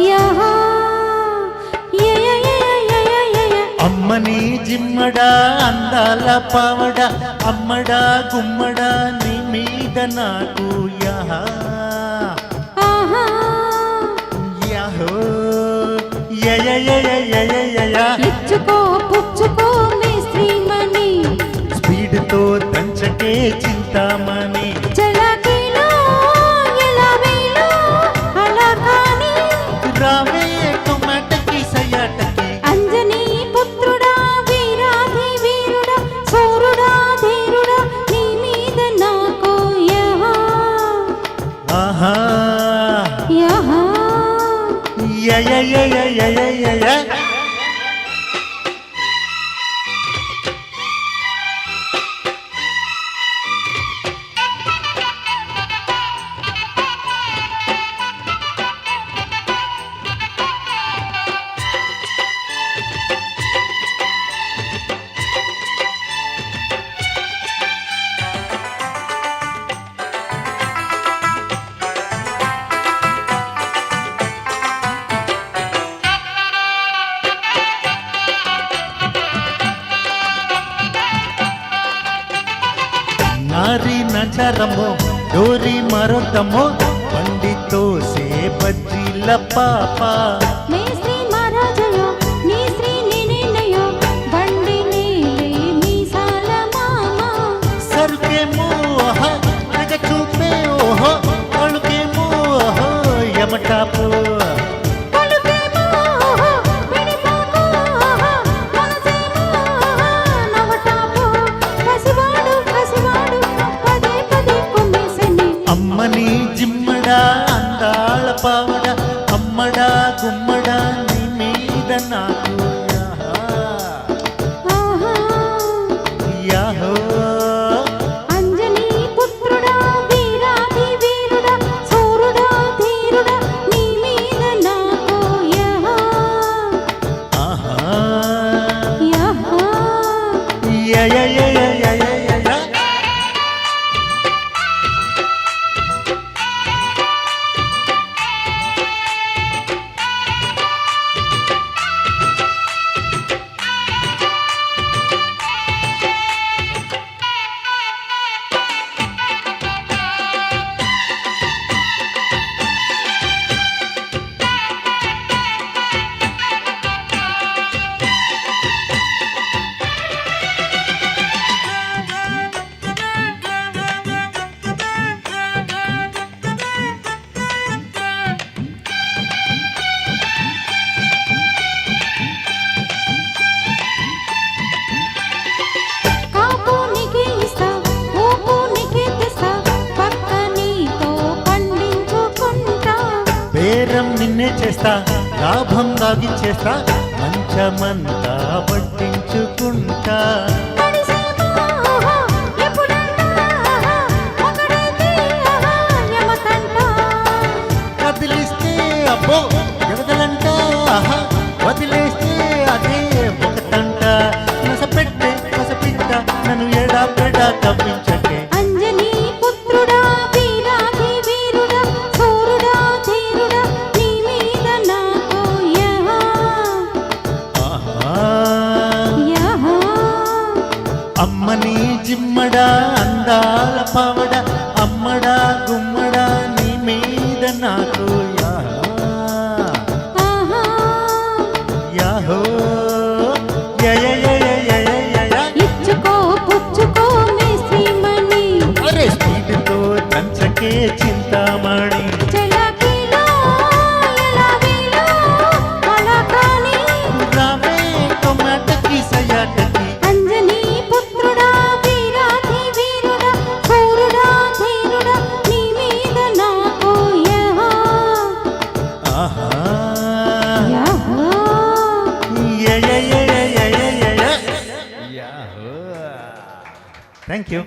యహా అమ్మని జిమ్మడా అందాల పావడ అమ్మడా గుమ్మడా నీ మీద నాకు యహా యహో ఇచ్చుకో పుచ్చుకో మేస్త్రీమణి స్పీడ్తో దంచకే చింతామణి చలాకీలో ఎలా వేలో అలా కానీ రావే టొమాటకి సయాటకి అంజనీ పుత్రుడా వీరాధి వీరుడా సూరుడా ధీరుడా నీ మీద నాకు యహా ఆహా యహా నారి నచరమో డోరి మరొద్దమో బండితో సే బజ్జీల పాప మేస్త్రీ మహారాజయో నీ శ్రీ నేనేనయో బండి నీలే మీసాల మామ సరుకేమో తెగ చూపే ఓహో అಳುకేమో యమటాపు అమ్మని జిమ్మడా అందాళ పావడ అమ్మడా గుమ్మడా నీ మీద నాకు యాహో అంజనీ పుత్రుడా వీరాధి వీరుడా సూరుడా ధీరుడా నీ మీద నాకు యహా ఆహా యహా బేరం నిన్నే చేస్తా లాభం దాగిచ్చేస్తా మంచమంతా పట్టించుకుంటా కదిలిస్తే అబ్బో ఎగదలంట వదిలేస్తే అదే ఒకటంట కసపిట్ట నన్ను ఎడా పెడా తప్పించకే అంజనీ పుత్రుడా వీరాధి వీరుడా సూరుడా ధీరుడా నీ మీద నాకు యహా యహా అమ్మని జిమ్మడా అందాల పావడ అమ్మడా గుమ్మడా నీ మీద నాకు యాహో ఇచ్చుకో పుచ్చుకో మేస్త్రీమణి అరే స్పీడ్తో దంచకే చింతామణి చలాకీలో ఎలా వేలో అలా కానీ రావే టొమాటకి సయాటకి అంజనీ పుత్రుడా వీరాధి వీరుడా సూరుడా ధీరుడా నీ మీద నాకు యహా ఆహా యహా థ్యాంక్ యూ